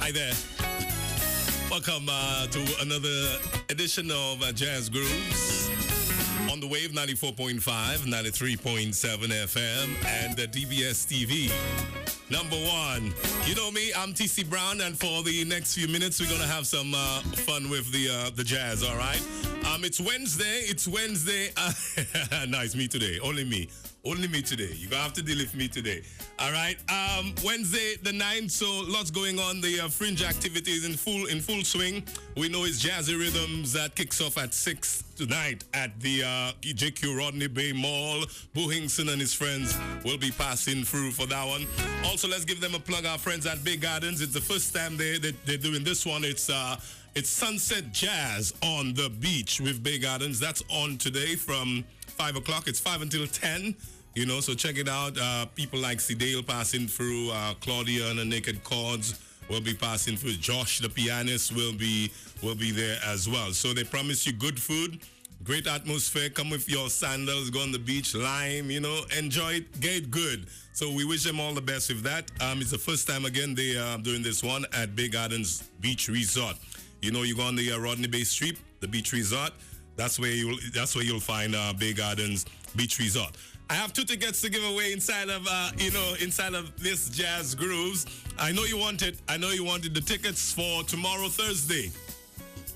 Hi there. Welcome to another edition of Jazz Grooves on the wave 94.5, 93.7 FM, and DBS TV. Number one. You know me, I'm TC Brown, and for the next few minutes, we're going to have some fun with the jazz, all right? It's Wednesday. Nice, me today. Only me today. You're going to have to deal with me today. All right. Wednesday the 9th, so lots going on. The fringe activities in full swing. We know it's Jazzy Rhythms that kicks off at 6 tonight at the JQ Rodney Bay Mall. Boo Hinkson and his friends will be passing through for that one. Also, let's give them a plug. Our friends at Bay Gardens. It's the first time they're doing this one. It's Sunset Jazz on the beach with Bay Gardens. That's on today from 5 o'clock. It's 5 until 10. You know, so check it out. People like Cedale passing through. Claudia and the Naked Chords will be passing through. Josh, the pianist, will be there as well. So they promise you good food, great atmosphere. Come with your sandals, go on the beach, lime, you know, enjoy it, get good. So we wish them all the best with that. It's the first time again they are doing this one at Bay Gardens Beach Resort. You know, you go on the Rodney Bay Street, the Beach Resort. That's where you'll find Bay Gardens Beach Resort. I have 2 tickets to give away inside of this Jazz Grooves. I know you wanted the tickets for tomorrow, Thursday.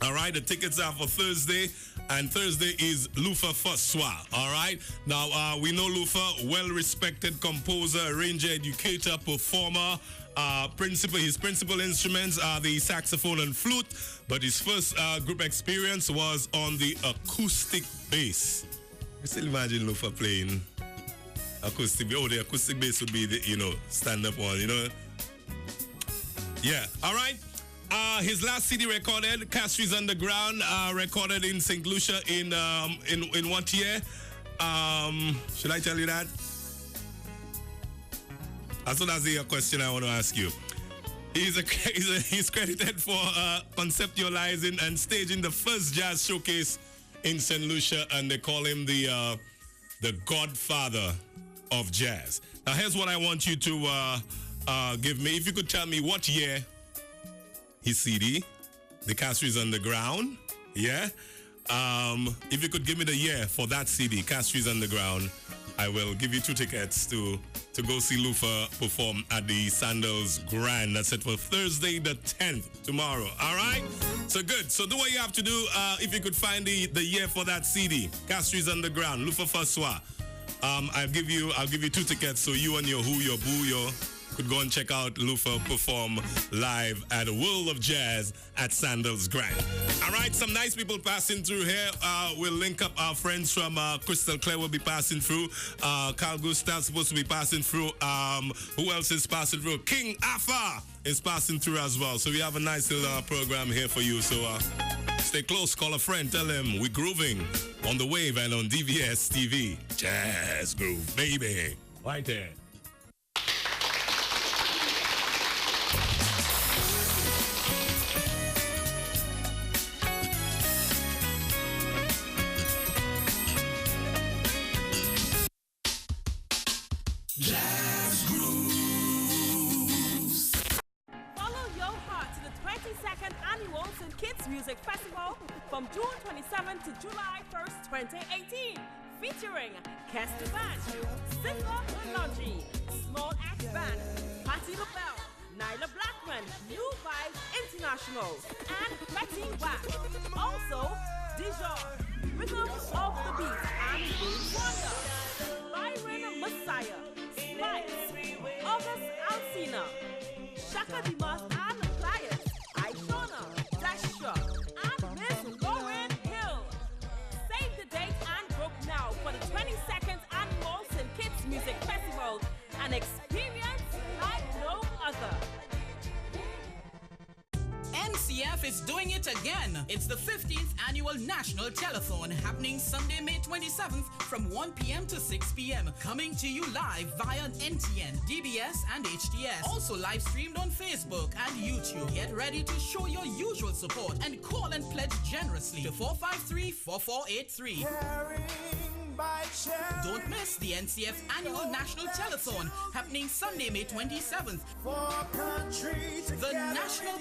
All right, the tickets are for Thursday, and Thursday is Lufa Faswa. All right, now we know Lufa, well-respected composer, arranger, educator, performer. His principal instruments are the saxophone and flute, but his first group experience was on the acoustic bass. You still imagine Lufa playing acoustic? Oh, the acoustic bass would be the, stand-up one, Yeah, all right. His last CD recorded, Castries Underground, recorded in St. Lucia in what year? Should I tell you that? So that's the question I want to ask you. He's credited for conceptualizing and staging the first jazz showcase in St. Lucia, and they call him the godfather of jazz. Now, here's what I want you to give me. If you could tell me what year his CD, The Castries Underground, yeah? If you could give me the year for that CD, Castries Underground, I will give you 2 tickets to go see Lufa perform at the Sandals Grand. That's it for Thursday the 10th, tomorrow. All right? So good. So do what you have to do. If you could find the year for that CD, Castries Underground, Lufa Faswa. I'll give you 2 tickets so you and your boo could go and check out Lufa perform live at a World of Jazz at Sandals Grand. All right, some nice people passing through here. We'll link up our friends from Crystal Clare will be passing through. Carl Gustav's supposed to be passing through. Who else is passing through? King Afa is passing through as well. So we have a nice little program here for you. So stay close, call a friend, tell them we're grooving on the wave and on DVS TV. Jazz Groove, baby. Right there. Jazz Grooves. Follow your heart to the 22nd Annual St. Kitts Music Festival from June 27th to July 1st, 2018. Featuring Kester Band, Sifa Mulonji, Small Axe Band, Patti LaBelle, Nyla Blackman, New Vibes International, and Betty Wack. Also, Dijon, Rhythm of the Beat, and Blue Wonder, Byron Messiah, Slice, August Alcina, Shaka Dimas and Pliers, Aishona, Dasha, and Miss Lauren Hill. Save the date and book now for the 22nd Annual St. Kitts Music Festival, an experience like no other. NCF is doing it again. It's the 15th Annual National Telethon happening Sunday, May 27th from 1 p.m. to 6 p.m. Coming to you live via NTN, DBS, and HTS. Also live streamed on Facebook and YouTube. Get ready to show your usual support and call and pledge generously to 453-4483. Don't miss the NCF Annual National Telethon happening Sunday, May 27th. The National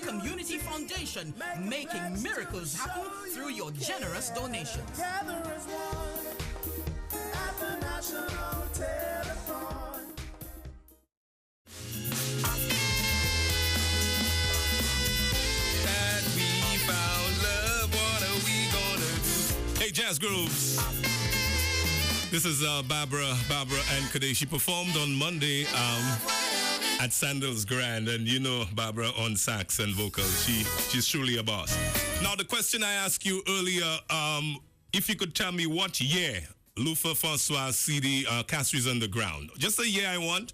Foundation, making miracles happen through your generous donations. Gather as one at the National Telephone. That we found love, what are we gonna do? Hey, Jazz Grooves. This is Barbara and Kadesh. She performed on Monday at Sandals Grand, and you know Barbara on sax and vocals. She's truly a boss. Now, the question I asked you earlier, if you could tell me what year Lufa Francois CD Castries Underground. Just a year I want.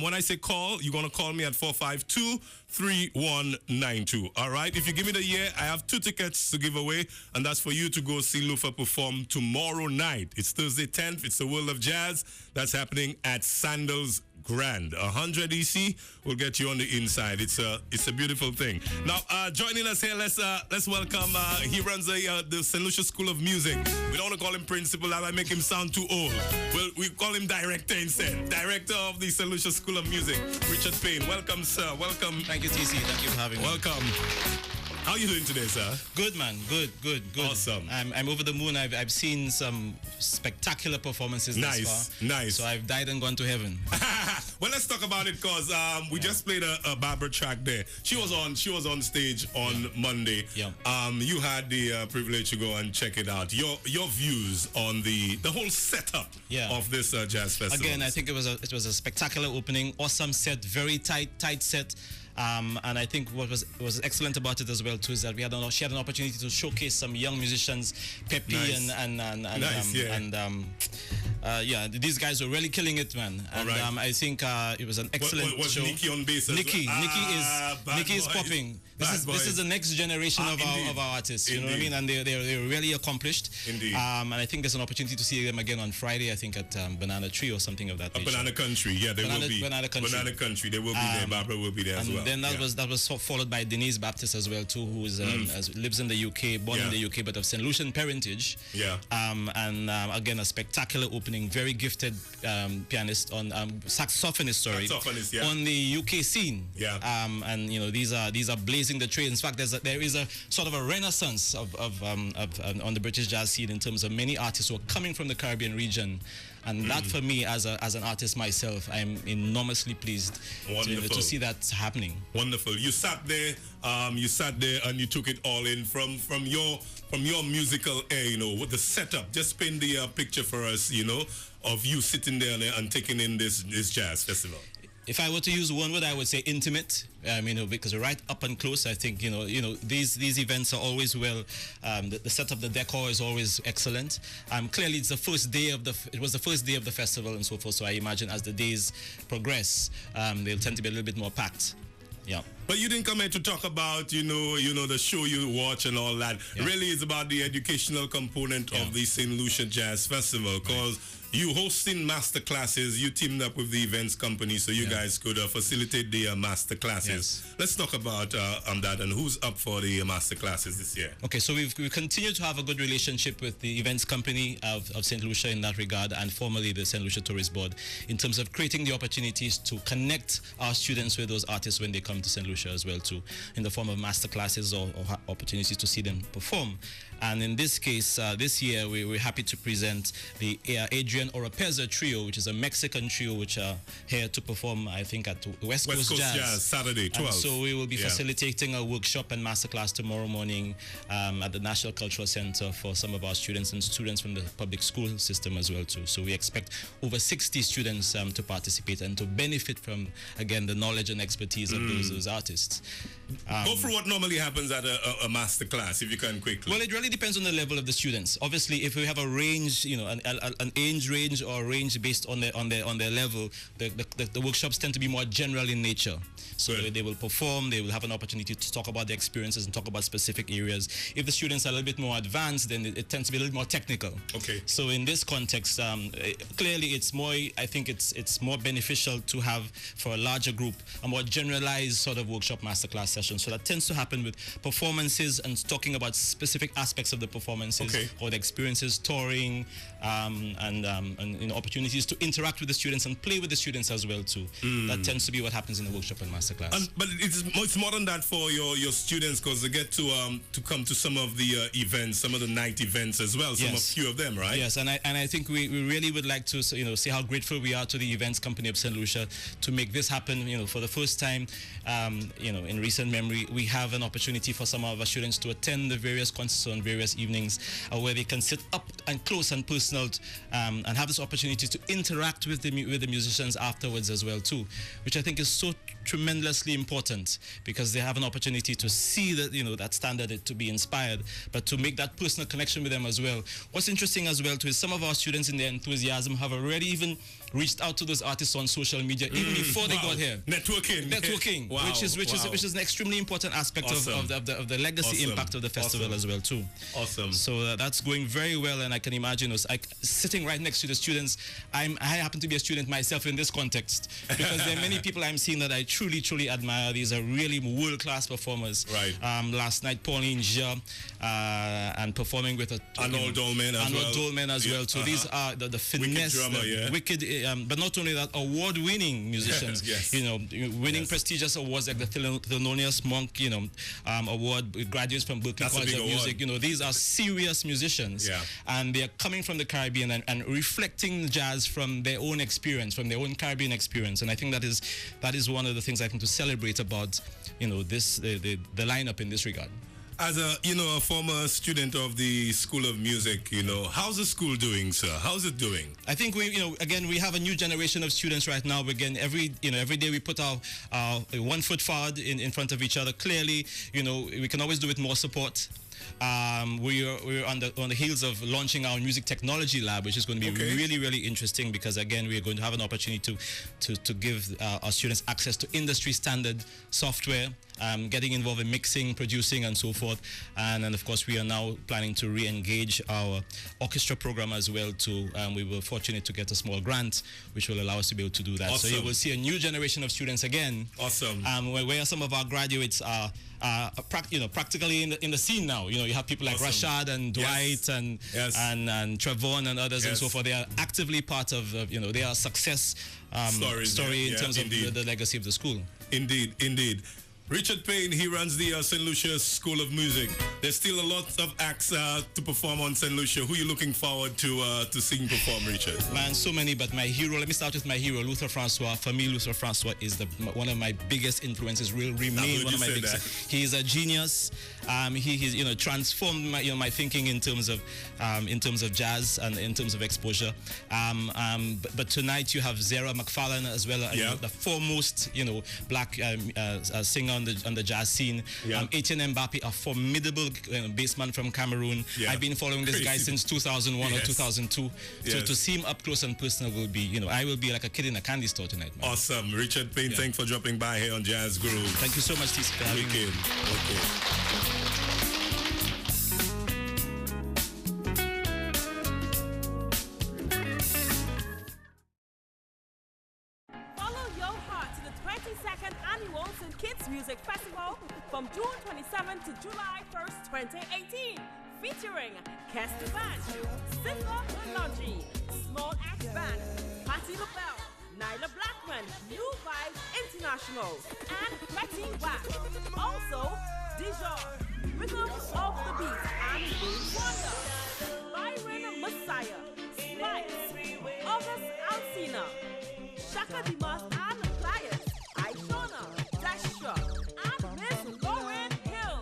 When I say call, you're going to call me at 452-3192. All right? If you give me the year, I have 2 tickets to give away, and that's for you to go see Lufa perform tomorrow night. It's Thursday 10th. It's the World of Jazz. That's happening at Sandals Grand. 100 EC will get you on the inside. It's a beautiful thing. Now, joining us here, let's welcome. He runs the St. Lucia School of Music. We don't want to call him principal. That might make him sound too old. Well, we call him director instead. Director of the St. Lucia School of Music, Richard Payne. Welcome, sir. Welcome. Thank you, TC. Thank you for having me. Welcome. How are you doing today, sir? Good, man. Good. Awesome. I'm over the moon. I've seen some spectacular performances thus far. Nice. So I've died and gone to heaven. Well, let's talk about it because we just played a Barbara track there. She was on stage on Monday. Yeah. You had the privilege to go and check it out. Your views on the whole setup of this jazz festival. Again, I think it was a spectacular opening. Awesome set. Very tight set. And I think what was excellent about it as well too is that she had an opportunity to showcase some young musicians, Pepe nice. These guys were really killing it, man. And I think it was an excellent was show. Nikki on bass? Nikki is popping. This is the next generation of our artists. You know what I mean? And they're really accomplished. Indeed. And I think there's an opportunity to see them again on Friday. I think at Banana Tree or something of that nature. Banana Country, yeah, they will be. Banana Country, they will be there. Barbara will be there as well. Then that was followed by Denise Baptist as well too, who is lives in the UK, born in the UK, but of St. Lucian parentage. Yeah. Again, a spectacular opening, very gifted pianist on saxophonist, on the UK scene. Yeah. And you know these are blazing the trail. In fact, there is a sort of a renaissance of on the British jazz scene in terms of many artists who are coming from the Caribbean region. And that for me, as an artist myself, I'm enormously pleased to see that happening. Wonderful. You sat there and you took it all in from your musical air, you know, with the setup. Just paint the picture for us, you know, of you sitting there and taking in this jazz festival. If I were to use one word, I would say intimate. Because right up and close. I think these events are always well. The setup, the decor is always excellent. Clearly, it was the first day of the festival and so forth. So I imagine as the days progress, they'll tend to be a little bit more packed. Yeah. But you didn't come here to talk about, the show you watch and all that. Yeah. Really, it's about the educational component of the St. Lucia Jazz Festival, because you hosting master classes, you teamed up with the events company so you guys could facilitate the master classes. Yes. Let's talk about that and who's up for the master classes this year. Okay, so we continue to have a good relationship with the events company of St. Lucia in that regard, and formerly the St. Lucia Tourist Board, in terms of creating the opportunities to connect our students with those artists when they come to St. Lucia as well too, in the form of master classes or opportunities to see them perform. And in this case, this year, we're happy to present the Adrian Oropeza Trio, which is a Mexican trio which are here to perform, I think, at West Coast Jazz. Saturday, 12. And so we will be facilitating a workshop and masterclass tomorrow morning at the National Cultural Center for some of our students and students from the public school system as well, too. So we expect over 60 students to participate and to benefit from, again, the knowledge and expertise of those artists. Go through what normally happens at a master class, if you can quickly. Well, it really depends on the level of the students. Obviously, if we have a range, an age range or a range based on their level, the workshops tend to be more general in nature. So they will perform, they will have an opportunity to talk about their experiences and talk about specific areas. If the students are a little bit more advanced, then it tends to be a little more technical. Okay. So in this context, clearly it's more, I think it's more beneficial to have, for a larger group, a more generalized sort of workshop masterclass sessions. So that tends to happen with performances and talking about specific aspects of the performances or the experiences, touring, and opportunities to interact with the students and play with the students as well too. That tends to be what happens in the workshop and masterclass. But it's more than that for your students, because they get to come to some of the events, some of the night events as well. A few of them, right? Yes, and I think we really would like to say how grateful we are to the events company of St. Lucia to make this happen. For the first time, in recent memory, we have an opportunity for some of our students to attend the various concerts on various evenings where they can sit up and close and personal and have this opportunity to interact with the musicians afterwards as well too, which I think is so tremendously important, because they have an opportunity to see that that standard, to be inspired, but to make that personal connection with them as well. What's interesting as well too is some of our students in their enthusiasm have already even reached out to those artists on social media even before they got here. Networking, wow. which is an extremely important aspect of the legacy impact of the festival as well too. Awesome. So that's going very well, and I can imagine us sitting right next to the students. I happen to be a student myself in this context, because there are many people I'm seeing that I truly admire. These are really world-class performers. Right. Last night, Pauline Jia, and performing with Arnold Dolmen as well. So these are the finesse, wicked, but not only that, award-winning musicians. Winning prestigious awards like the Thelonious Monk, award, graduates from Berklee College of Music. These are serious musicians, and they are coming from the Caribbean and reflecting jazz from their own experience, from their own Caribbean experience. And I think that is one of the things I think to celebrate about the lineup in this regard. As a former student of the School of Music, how's the school doing, sir? How's it doing? I think we have a new generation of students right now. Again, every day we put our 1 foot forward in front of each other. Clearly, we can always do with more support. We're on the heels of launching our music technology lab, which is going to be really interesting, because again we are going to have an opportunity to give our students access to industry standard software, getting involved in mixing, producing, and so forth. And of course, we are now planning to re-engage our orchestra program as well too. We were fortunate to get a small grant, which will allow us to be able to do that. Awesome. So you will see a new generation of students again. Awesome. Where some of our graduates are practically in the scene now. You have people like Rashad and Dwight and Trevon and others and so forth. They are actively part of they are a success story in terms of the legacy of the school. Indeed. Richard Payne, he runs the St. Lucia School of Music. There's still a lot of acts to perform on St. Lucia. Who are you looking forward to seeing perform, Richard? Man, so many, but my hero, let me start with my hero, Luther Francois. For me, Luther Francois is one of my biggest influences, will remain one of my biggest. He is a genius. He's transformed my thinking in terms of jazz and in terms of exposure. But tonight you have Zara McFarlane as well, the foremost black singer on the jazz scene. Etienne Mbappe, a formidable bassman from Cameroon. I've been following this guy since 2001 or 2002. So to see him up close and personal will be, I will be like a kid in a candy store tonight, man. Awesome. Richard Payne, thanks for dropping by here on Jazz Groove. Thank you so much, TC, for having me. Follow your heart to the 22nd Annual St. Kitts Music Festival from June 27th to July 1st, 2018. Featuring Kester Band, Sister Logi, Small X Band, Patti LaBelle, Nyla Blackman, New Vibes International, and Betty Wax. Also, Dijon, Rhythm of the Beat, and Wonder, Byron Messiah, Spice, August Alcina, Shaka Dimas and Pliers, Aishona, Dasha, and Miss Lauren Hill.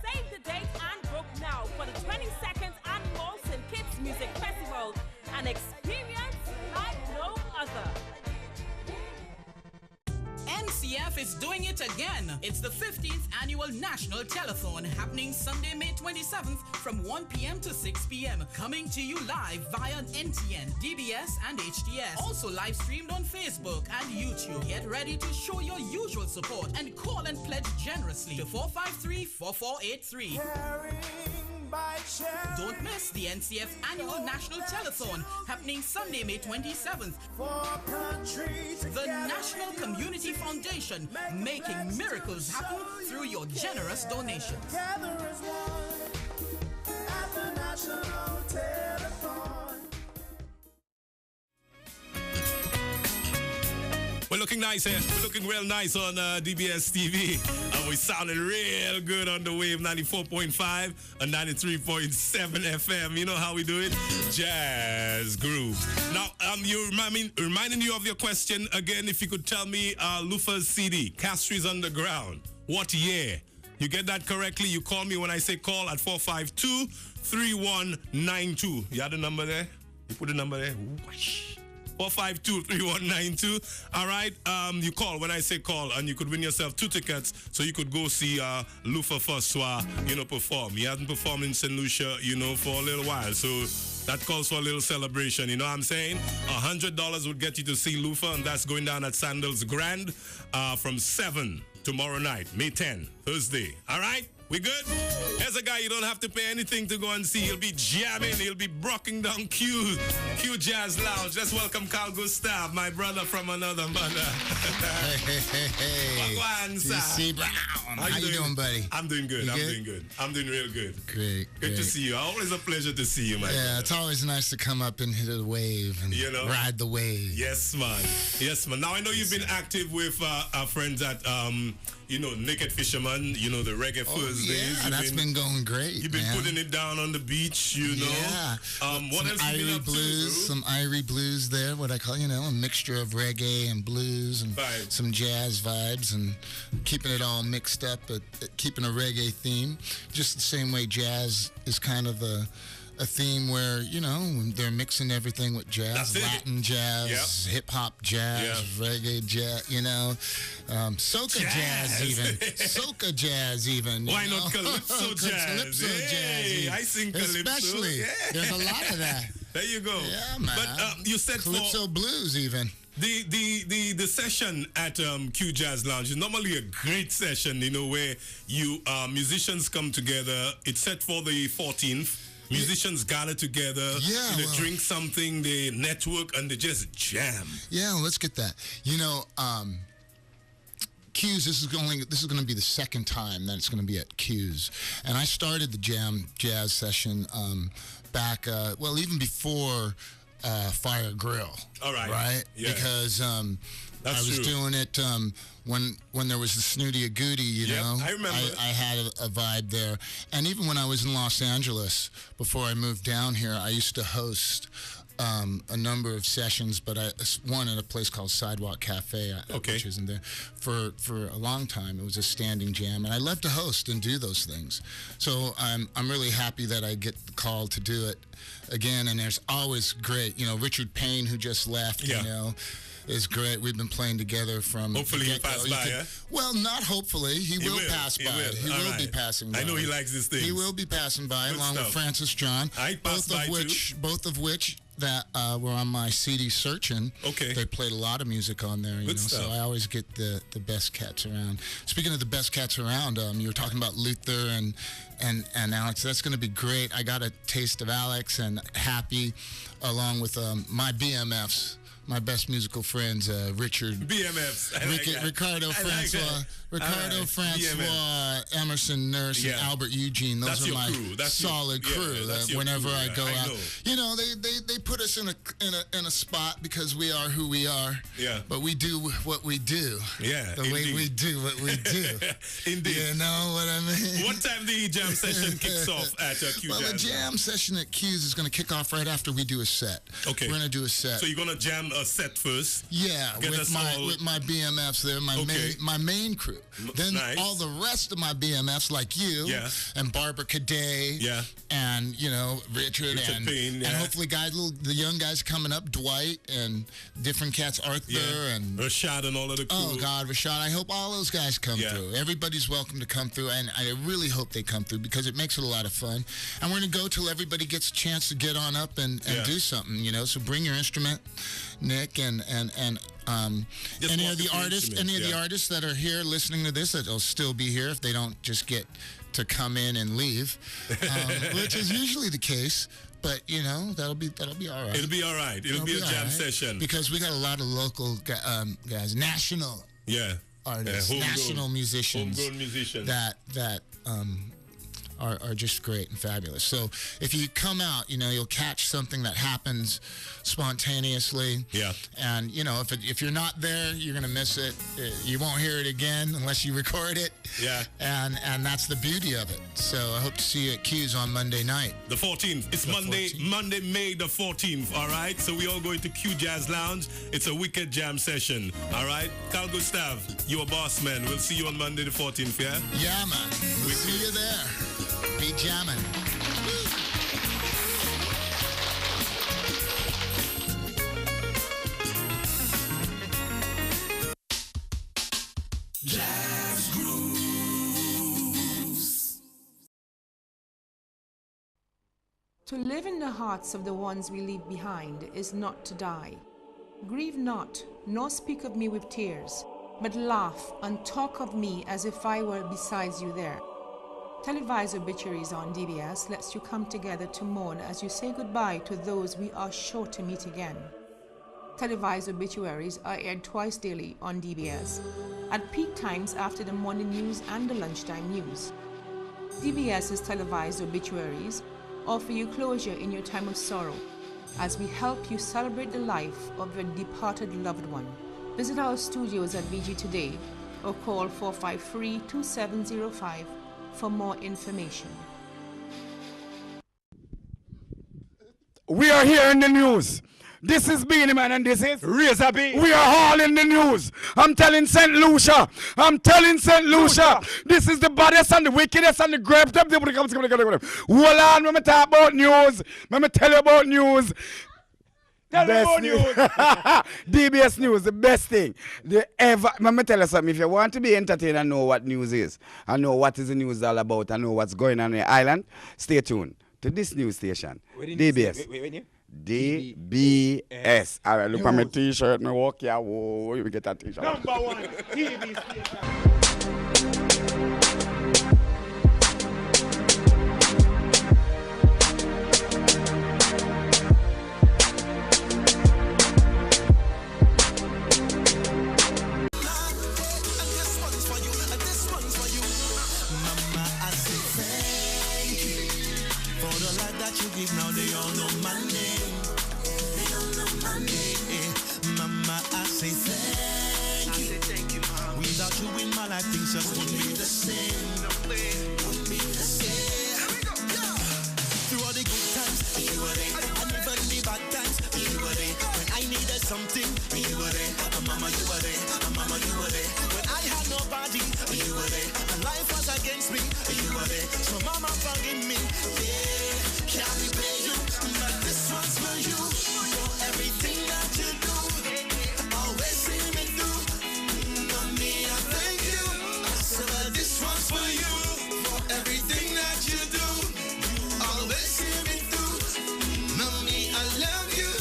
Save the date and book now for the 22nd Annual St. Kitts Music Festival, an experience like no other. NCF is doing it again. It's the 15th Annual National Telethon happening Sunday, May 27th from 1 p.m. to 6 p.m. Coming to you live via NTN, DBS, and HTS. Also live streamed on Facebook and YouTube. Get ready to show your usual support and call and pledge generously to 453-4483. Don't miss the NCF Annual National Telethon happening Sunday, May 27th. The National Community Foundation, making miracles happen through your generous donations. We're looking nice here. We're looking real nice on DBS TV. And we sounding real good on the wave 94.5 and 93.7 FM. You know how we do it? Jazz grooves. Now, reminding you of your question again, if you could tell me Lufa's CD, Castries Underground, what year? You get that correctly, you call me when I say call at 452-3192. You have the number there? You put the number there? Whoosh. 452-3192. All right. You call when I say call, and you could win yourself 2 tickets so you could go see Lufa Faswa, perform. He hasn't performed in St. Lucia, for a little while. So that calls for a little celebration. You know what I'm saying? $100 would get you to see Lufa, and that's going down at Sandals Grand from 7 tomorrow night, May 10, Thursday. All right? We good? Here's a guy you don't have to pay anything to go and see. He'll be jamming. He'll be brocking down Q Jazz Lounge. Let's welcome Carl Gustav, my brother from another mother. Hey. C. Brown. How you doing, buddy? I'm doing good. Doing good. I'm doing real good. Great. Good to see you. Always a pleasure to see you, my brother. Yeah, it's always nice to come up and hit the wave and ride the wave. Yes, man. Now, I know you've been active with our friends at... Naked Fisherman, the Reggae Thursdays. Yeah, that's been going great. You've been putting it down on the beach, Yeah. What else have you been up blues, to, some Irie blues there, what I call, a mixture of reggae and blues and some jazz vibes and keeping it all mixed up, but keeping a reggae theme. Just the same way jazz is kind of a theme where, they're mixing everything with jazz, Latin jazz, hip-hop jazz, reggae jazz, soca jazz even. Soca jazz even. Why not calypso jazz? Calypso jazz even. I sing calypso. Especially. There's a lot of that. There you go. Yeah, man. But you said calypso blues even. The session at Q Jazz Lounge is normally a great session, where you musicians come together. It's set for the 14th. Musicians gather together, they drink something, they network, and they just jam. Yeah, let's get that. Q's, this is going to be the second time that it's going to be at Q's. And I started the jazz session back, even before Fire Grill. All right. Right? Yeah. Because I was doing it when there was the Snooty a Goody, I remember. I had a vibe there. And even when I was in Los Angeles, before I moved down here, I used to host a number of sessions, but one at a place called Sidewalk Cafe, which isn't there, for a long time. It was a standing jam, and I love to host and do those things. So I'm really happy that I get the call to do it again, and there's always great, Richard Payne, who just left, is great. We've been playing together from... Hopefully he'll pass by, Well, not hopefully. He will pass by. He will be passing by. I know he likes this thing. He will be passing by, along with Francis John. Both of which that were on my CD Searching. Okay. They played a lot of music on there, so I always get the best cats around. Speaking of the best cats around, you were talking about Luther and Alex. That's going to be great. I got a taste of Alex and Happy, along with my BMFs. My best musical friends, Richard. BMFs. Ricardo Francois. Emerson Nurse, and Albert Eugene. Those are my solid crew. Whenever I go out, they put us in a spot because we are who we are. Yeah. But we do what we do. Yeah. The way we do what we do. Indeed. You know what I mean? What time the jam session kicks off at Q? Well, the jam session at Q's is going to kick off right after we do a set. Okay. We're going to do a set. So you're going to jam a set first? Yeah, with my BMFs there, my main crew. Then all the rest of my BMFs, like you and Barbara Cadet, and Richard and Payne, and hopefully the young guys coming up, Dwight and different cats, Arthur and Rashad and all of the crew. Oh God, Rashad! I hope all those guys come through. Everybody's welcome to come through, and I really hope they come through because it makes it a lot of fun. And we're gonna go till everybody gets a chance to get on up and do something. So bring your instrument, Nick, and Just Any walk of the us through artists, instruments, yeah. that are here listening to this, that'll still be here if they don't just get to come in and leave, which is usually the case. But you know, that'll be all right. It'll be all right. It'll be a jam session because we got a lot of local guys, national artists, national musicians, homegrown musicians that are just great and fabulous. So if you come out, you know, you'll catch something that happens spontaneously. Yeah. And, you know, if you're not there, you're going to miss it. You won't hear it again unless you record it. Yeah. And that's the beauty of it. So I hope to see you at Q's on Monday night. The 14th. It's Monday, May the 14th, all right? So we all going to Q Jazz Lounge. It's a wicked jam session, all right? Carl Gustav, you're a boss man. We'll see you on Monday the 14th, yeah? Yeah, man. We'll see you there. Be jamming. Jazz Grooves. To live in the hearts of the ones we leave behind is not to die. Grieve not, nor speak of me with tears, but laugh and talk of me as if I were beside you there. Televised obituaries on DBS lets you come together to mourn as you say goodbye to those we are sure to meet again. Televised obituaries are aired twice daily on DBS, at peak times after the morning news and the lunchtime news. DBS's televised obituaries offer you closure in your time of sorrow as we help you celebrate the life of your departed loved one. Visit our studios at VG today or call 453-2705 for more information. We are here in the news. This is Beanie Man and this is Razor B. We are all in the news. I'm telling St. Lucia. This is the baddest and the wickedest and the greatest. Hold on, let me talk about news. Let me tell you about news. Best news. DBS News, the best thing. Let me tell you something. If you want to be entertained and know what news is, and know what is the news all about, and know what's going on the island, stay tuned to this news station. DBS. DBS. All right, look at my t-shirt. Me walk here. Whoa, you get that t-shirt. Number one TV station. You give now, they all know my name. They all know my name. Mama, I say thank you. Mama. Without you in my life, things just wouldn't be the same. Wouldn't be the same. Here we go. Yeah. Through all the good times, you were there. And even the bad times, you were there. When I needed something, you were there. Mama, you were there. Mama, you were there. When I had nobody, you were there. And life was against me, you were there. So mama, forgive me. Yeah. Can't repay you, but this one's for you. For everything that you do, always see me through. Mommy, I thank you. I said, but this one's for you. For everything that you do, always see me through. Mommy, I love you,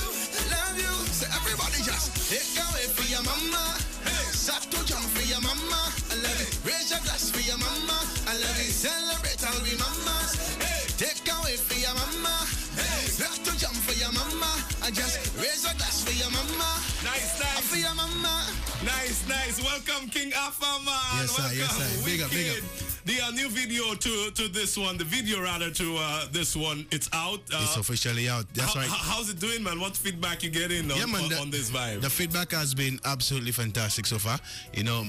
love you. So everybody just take away for your mama. Hey, start to jump for your mama. I love it. Raise your glass for your mama. I love it. Celebrate all we mamas. Hey, take away for your mama. Hey, have to jump for your mama. I just raise a glass for your mama. Nice. For your mama. Nice. Welcome, King Alpha, man. Yes, sir. Yes, sir. Big up. The new video to this one, the video rather to this one, it's out. It's officially out. That's right. How's it doing, man? What feedback you getting on this vibe? The feedback has been absolutely fantastic so far. You know,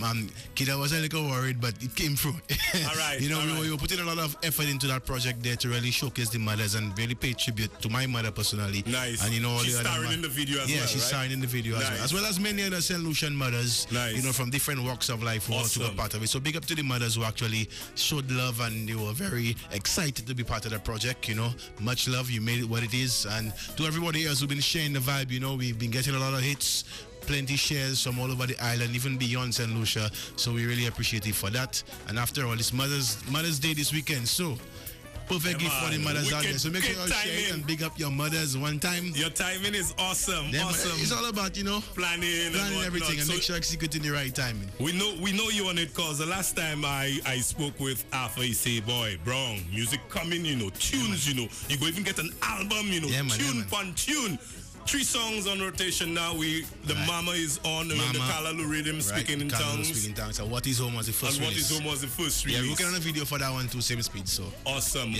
kid, I was a little worried, but it came through. All right. You know, we were putting a lot of effort into that project there to really showcase the mothers and really pay tribute to my mother personally. Nice. And you know, she's starring in the video as well. Yeah, she's starring in the video as well as many other St. Lucian mothers. Nice. You know, from different walks of life who also were part of it. So big up to the mothers who actually showed love and they were very excited to be part of the project. You know, much love. You made it what it is. And to everybody else who've been sharing the vibe, you know, we've been getting a lot of hits, plenty shares from all over the island, even beyond St. Lucia. So we really appreciate it for that. And after all, it's Mother's Day this weekend. So perfect gift for the mothers out there. So make sure you share it timing. and big up your mothers one time. Your timing is awesome. Then Awesome. It's all about, planning and everything and so make sure executing the right timing. we know you on it, cause the last time I spoke with Alpha, he say, boy, Brown, music coming, tunes, you go even get an album, tune upon tune. 3 songs on rotation now. The Mama is on, and the Kalalu Rhythm, Speaking in Tongues. So What Is Home was the first release. What Is Home was the first release. Yeah, we're working on a video for that one too, same speed. So awesome.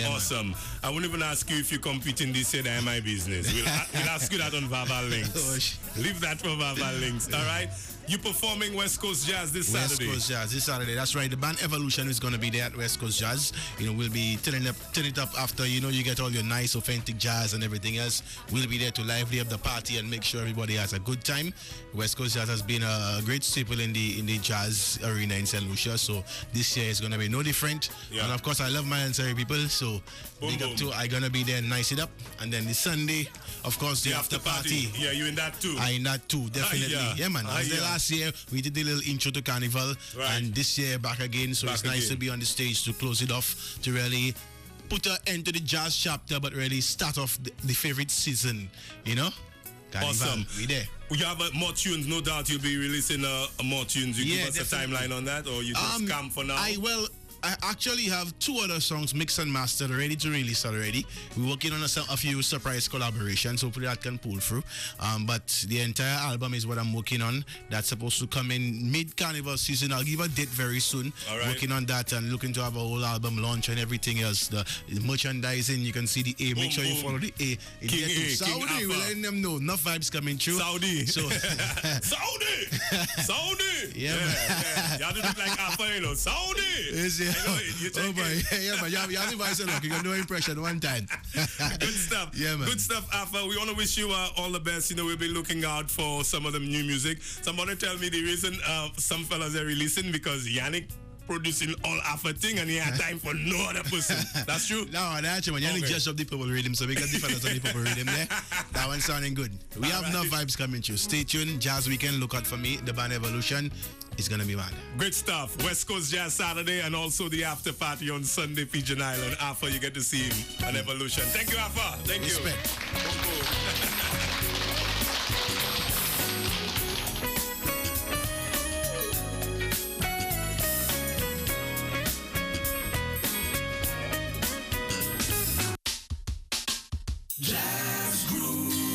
I won't even ask you if you're competing this year. That my business. We'll ask you that on Verbal Links. Leave that for Verbal Links. All right. You performing West Coast Jazz this Saturday? West Coast Jazz this Saturday. That's right. The band Evolution is going to be there at West Coast Jazz. We'll be turning it up after you get all your nice authentic jazz and everything else. We'll be there to lively up the party and make sure everybody has a good time. West Coast Jazz has been a great staple in the jazz arena in St. Lucia. So this year is going to be no different. Yeah. And of course, I love my Ansari people. So big up to I'm going to be there and nice it up. And then this Sunday, of course, the after party. Yeah, you in that too? I in that too, definitely. Yeah, man. Last year, we did a little intro to Carnival. Right. And this year, back again. So it's nice to be on the stage to close it off, to really put an end to the jazz chapter, but really start off the favorite season, Carnival. Awesome. We there. We have more tunes, no doubt you'll be releasing more tunes. You give us definitely. A timeline on that, or you just come for now? I actually have 2 other songs mixed and mastered, ready to release already. We're working on a few surprise collaborations, hopefully that can pull through. But the entire album is what I'm working on. That's supposed to come in mid-Carnival season. I'll give a date very soon. All right. Working on that and looking to have a whole album launch and everything else. The merchandising, you can see the A. Make sure you follow the A. Saudi, we're letting them know. Enough vibes coming through. Saudi. So Saudi. Yeah. Y'all do look like Alpha, Saudi. Is it? Oh boy, yeah, man. You have to buy some. You can do impression one time. Good stuff. Yeah, man. Good stuff, Alpha. We want to wish you all the best. We'll be looking out for some of the new music. Somebody tell me the reason some fellas are releasing because Yannick producing all Alpha thing and he had time for no other person. That's true? No, that's true, man. Yannick just up the purple rhythm, so we got the fellas on the purple rhythm there. That one's sounding good. We have enough vibes coming through. Stay tuned. Jazz Weekend. Look out for me. The band Evolution. It's going to be mad. Great stuff. West Coast Jazz Saturday and also the after party on Sunday, Pigeon Island. Alpha, you get to see him on Evolution. Thank you, Alpha. Thank you. Jazz Grooves.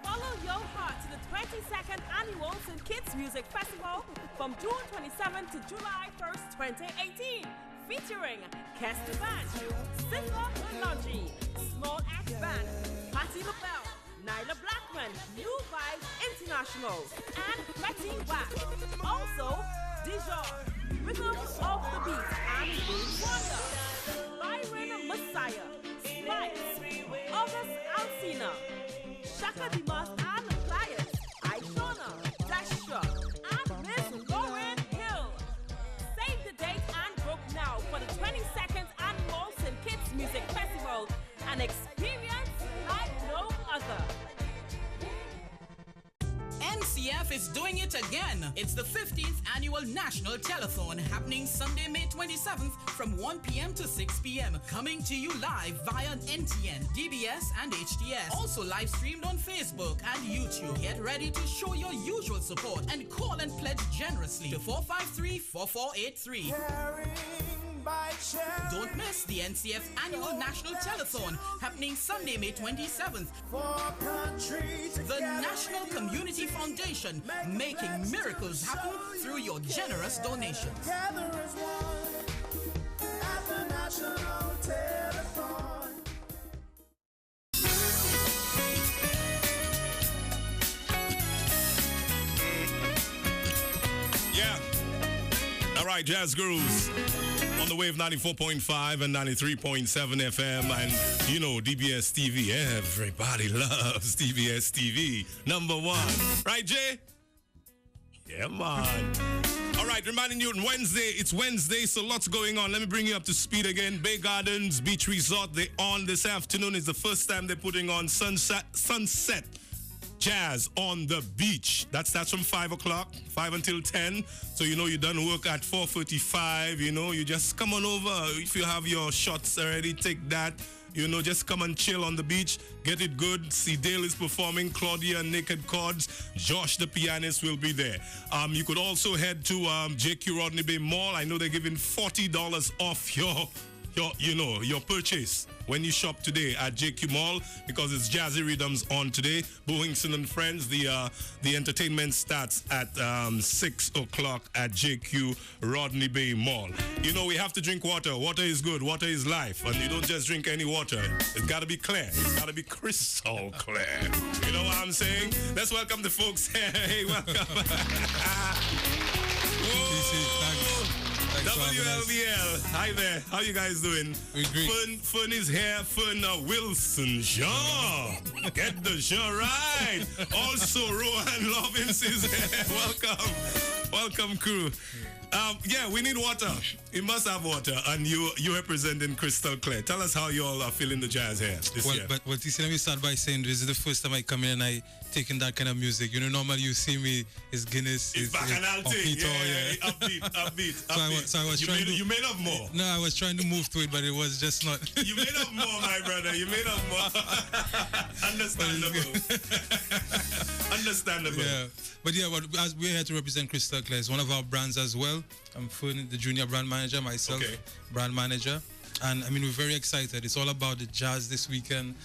Follow your heart to the 22nd Annual St. Kitts Music Festival from June 27th to July 1st, 2018. Featuring Kester Band, Sister Lungi, Small Axe Band, Patty LaBelle, Nyla Blackman, New Vibes International, and Betty Wack. Also, Dijon, Rhythm of the Beat, and Wonder, Byron Messiah, Slice, August Alcina, Shaka Dimas and Pliers, Aishona, Dasha, and Miss Lauren Hill. Save the date and book now for the 22nd Annual St. Kitts Music Festival, an experience like no other. NCF is doing it again. It's the 15th Annual National Telethon happening Sunday, May 27th from 1 p.m. to 6 p.m. Coming to you live via NTN, DBS, and HTS. Also live streamed on Facebook and YouTube. Get ready to show your usual support and call and pledge generously to 453-4483. Don't miss the NCF Annual National Telethon happening Sunday, May 27th. The National Community Foundation, making miracles happen through your generous donations. Yeah. All right, Jazz Grooves on the wave 94.5 and 93.7 FM, and DBS TV. Everybody loves DBS TV. Number 1. Right, Jay? Yeah, man. All right, reminding you, it's Wednesday, so lots going on. Let me bring you up to speed again. Bay Gardens Beach Resort, they're on this afternoon. It's the first time they're putting on Sunset Jazz on the Beach. That starts from 5 o'clock, 5 until 10. So, you done work at 4:45, you just come on over. If you have your shots already, take that. Just come and chill on the beach. Get it good. See Dale is performing. Claudia, Naked Chords. Josh, the pianist, will be there. You could also head to JQ Rodney Bay Mall. I know they're giving $40 off your purchase when you shop today at JQ Mall, because it's Jazzy Rhythms on today. Bohington and Friends. The entertainment starts at 6 o'clock at JQ Rodney Bay Mall. We have to drink water. Water is good. Water is life. And you don't just drink any water. It's got to be clear. It's got to be crystal clear. You know what I'm saying? Let's welcome the folks. Hey, welcome. WLBL, hi there. How you guys doing? We're great. Fun is here. Fun Wilson Jean. Get the Jean right. Also, Rohan Lovins is here. Welcome, crew. We need water. You must have water, and you representing Crystal Clear. Tell us how you all are feeling the jazz here this year. But you see, let me start by saying this is the first time I come in and I taking that kind of music. Normally you see me is Guinness, it's bacchanality. Upbeat. So I was trying to. You made up more. No, I was trying to move to it, but it was just not. You made up more, my brother. You made up more. Understandable. Yeah, but as we're here to represent Crystal Clear, it's one of our brands as well. I'm Fern, the junior brand manager, myself, brand manager. And we're very excited. It's all about the jazz this weekend.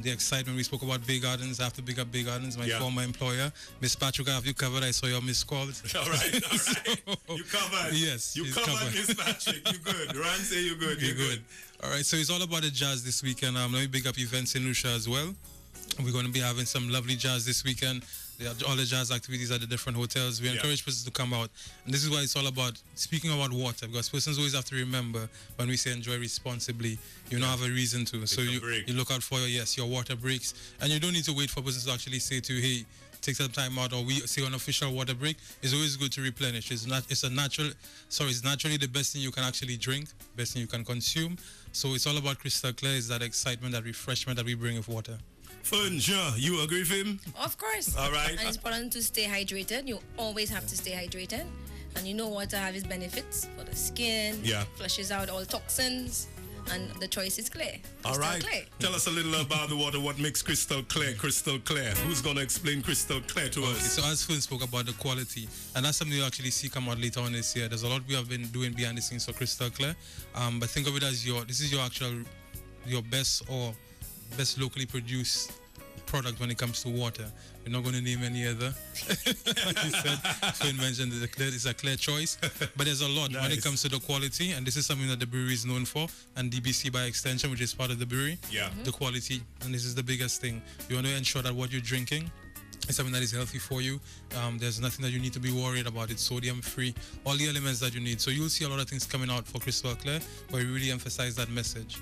The excitement. We spoke about Bay Gardens. I have to big up Bay Gardens, my former employer. Miss Patrick, have you covered? I saw your missed calls. All right. You covered. Yes. You covered, Miss Patrick. You good. Ron say you good. You're good. All right. So it's all about the jazz this weekend. Let me big up events in St.Lucia as well. We're going to be having some lovely jazz this weekend. All the jazz activities at the different hotels. We encourage persons to come out. And this is why it's all about speaking about water, because persons always have to remember when we say enjoy responsibly, you don't have a reason to. So you look out for your water breaks. And you don't need to wait for persons to actually say to you, hey, take some time out, or we say an official water break. It's always good to replenish. It's naturally the best thing you can actually drink, best thing you can consume. So it's all about Crystal Clear. It's that excitement, that refreshment that we bring with water. Fun, Jean, you agree with him? Of course. All right. And it's important to stay hydrated. You always have to stay hydrated. And water has its benefits for the skin. Yeah. Flushes out all toxins. And the choice is clear. All right. Clear. Tell us a little about the water. What makes crystal clear? Who's going to explain crystal clear to us? So as Fern spoke about the quality, and that's something you'll actually see come out later on this year. There's a lot we have been doing behind the scenes for crystal clear. But think of it as your best locally produced product when it comes to water. We're not going to name any other. Like you said, Fern mentioned it's a clear choice. But there's a lot when it comes to the quality, and this is something that the brewery is known for, and DBC by extension, which is part of the brewery. Yeah. The quality, and this is the biggest thing. You want to ensure that what you're drinking is something that is healthy for you. There's nothing that you need to be worried about. It's sodium free, all the elements that you need. So you'll see a lot of things coming out for Crystal Clear, where we really emphasize that message.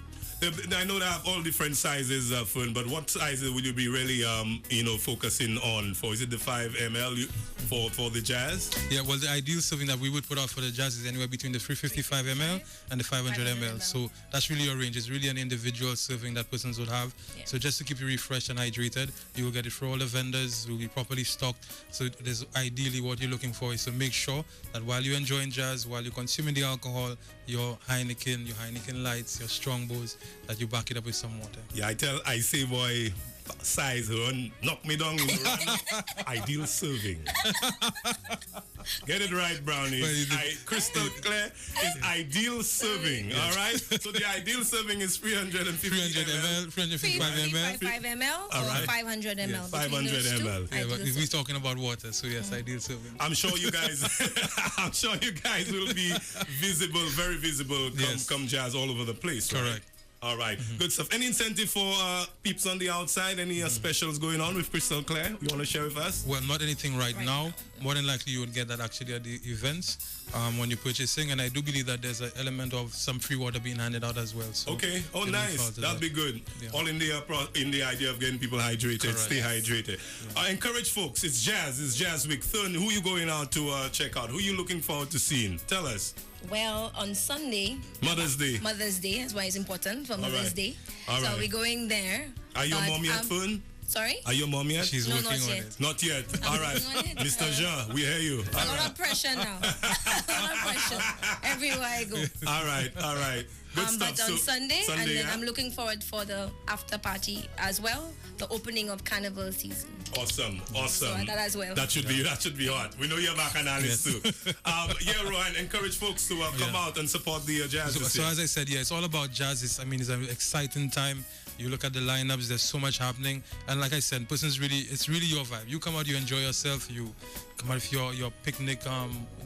I know they have all different sizes, Fern, but what sizes will you be really, focusing on for? Is it the 5 ml for the jazz? Yeah, well, the ideal serving that we would put out for the jazz is anywhere between the 355 ml and the 500 ml. So that's really your range. It's really an individual serving that persons would have. Yeah. So just to keep you refreshed and hydrated, you will get it for all the vendors. Will be properly stocked. So there's ideally what you're looking for is to make sure that while you're enjoying jazz, while you're consuming the alcohol, your Heineken Lights, your Strongbows, that you back it up with some water. Yeah, I say, boy, size run, knock me down in the run. Ideal serving. Get it right, Brownie. Crystal Clear is ideal serving, all right? So the ideal serving is 350 ml. 355 ml. 5 ml or 500 ml. Yes, 500 ml. Yeah, but we're talking about water, so yes, ideal serving. I'm sure you guys will be visible, very visible, come jazz all over the place, right? Correct. All right, good stuff. Any incentive for peeps on the outside? Any specials going on with Crystal Clear? You want to share with us? Well, not anything right now. More than likely, you would get that actually at the events when you're purchasing. And I do believe that there's an element of some free water being handed out as well. So okay. Oh, nice. That'd be good. Yeah. All in the idea of getting people hydrated. Correct. Stay hydrated. Yeah. Encourage folks. It's Jazz Week. Thurn, who you going out to check out? Who you looking forward to seeing? Tell us. Well, on Sunday, Mother's Day. That's why it's important for Mother's Day. All so right. we're going there. Are your mommy at Fern? Sorry? Are you a mom yet? She's No, working not on yet. it. Not yet. All right. working on it. Mr. Jean, we hear you. A lot of pressure now. A lot of pressure everywhere I go. All right. Good stuff. But on Sunday, and then yeah? I'm looking forward for the after party as well, the opening of Carnival season. Awesome. So that as well. That should be hot. We know you're bacchanalists too. Yeah, Rohan, encourage folks to come out and support the jazz. So as I said, it's all about jazz. It's an exciting time. You look at the lineups, there's so much happening. And like I said, it's really your vibe. You come out, you enjoy yourself, you come out with your picnic,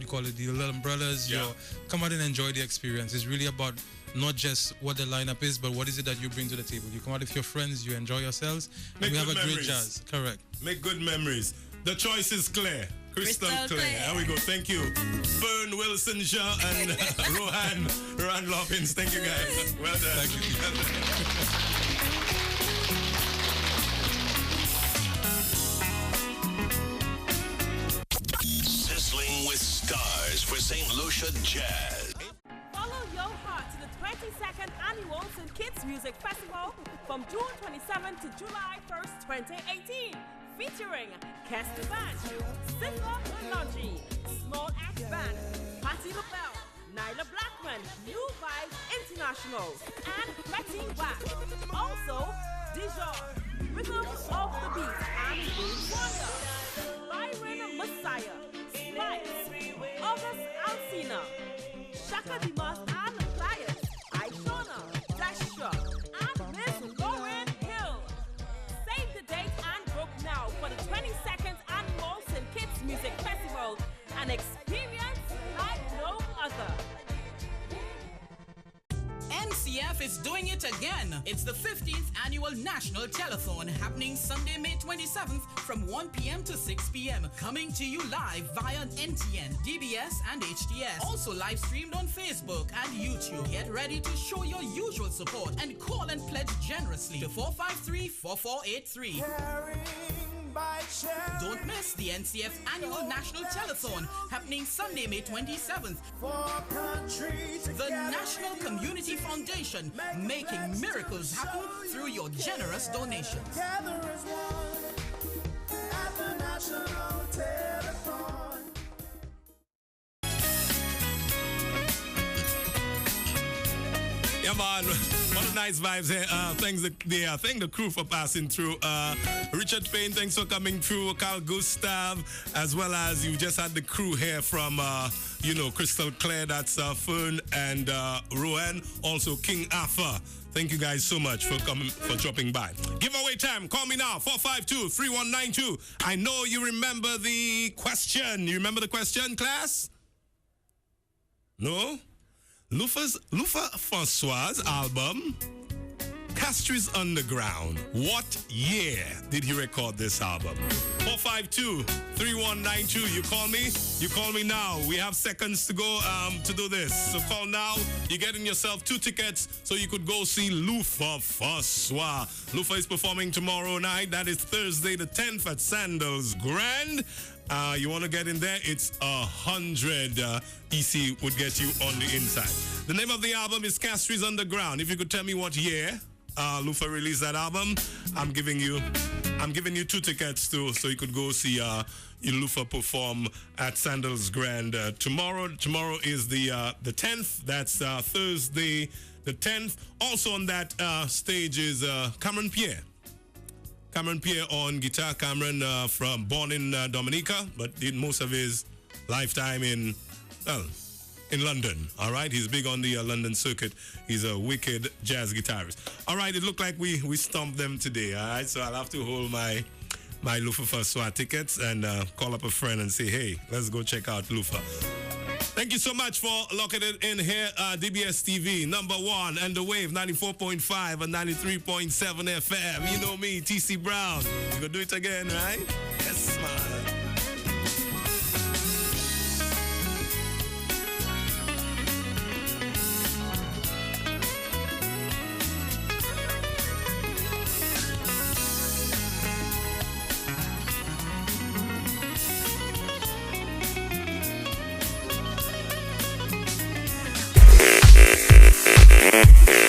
you call it the little umbrellas, you come out and enjoy the experience. It's really about not just what the lineup is, but what is it that you bring to the table. You come out with your friends, you enjoy yourselves, and we have a great jazz. Correct. Make good memories. The choice is clear. Crystal clear. There we go. Thank you. Fern, Wilson, Shaw, and Rohan Loppins. Thank you, guys. Well done. Thank you. Sizzling with stars for St. Lucia Jazz. Follow your heart to the 22nd Annual St. Kitts Music Festival from June 27th to July 1st, 2018. Featuring Kester Band, Sister Logi, Small Axe Band, Patti LaBelle, Nyla Blackman, New Vibes International, and Betty Wack. Also, Dijon, Rhythm of the Beat, and Blue Wonder, Byron Messiah, Slice, August Alcina, Shaka Dimas and Pliers, Aishona, Dasha, and Miss Lauren Hill. Save the date and book now for the 22nd Annual St. Kitts Music Festival, an experience like no other. NCF is doing it again. It's the 15th Annual National Telethon happening Sunday, May 27th from 1 p.m. to 6 p.m. Coming to you live via NTN, DBS, and HTS. Also live streamed on Facebook and YouTube. Get ready to show your usual support and call and pledge generously to 453-4483. Don't miss the NCF Annual National Telethon happening Sunday, May 27th. The National Community Foundation, making miracles happen through your generous donations. Yeah, man. What a nice vibes here. Thank the crew for passing through. Richard Payne, thanks for coming through. Carl Gustav, as well as you just had the crew here from, Crystal Clare. That's Fern and Rohan. Also, King Arthur. Thank you guys so much for dropping by. Giveaway time. Call me now. 452-3192. I know you remember the question. You remember the question, class? No? Lufa Francois' album, Castries Underground. What year did he record this album? 452-3192. You call me now. We have seconds to go to do this. So call now. You're getting yourself 2 tickets so you could go see Lufa Francois. Lufa is performing tomorrow night. That is Thursday the 10th at Sandals Grand. You want to get in there? It's 100 EC would get you on the inside. The name of the album is Castries Underground. If you could tell me what year Lufa released that album, I'm giving you 2 tickets too, so you could go see Lufa perform at Sandals Grand tomorrow. Tomorrow is the 10th. That's Thursday the 10th. Also on that stage is Cameron Pierre. Cameron Pierre on guitar. Cameron born in Dominica, but did most of his lifetime in London. All right, he's big on the London circuit. He's a wicked jazz guitarist. All right, it looked like we stumped them today. All right, so I'll have to hold my Lufa Francois tickets and call up a friend and say, hey, let's go check out Lufa. Thank you so much for locking it in here. DBS TV, number 1, and the Wave, 94.5 and 93.7 FM. You know me, TC Brown. You gonna do it again, right? Yes, man. Yeah.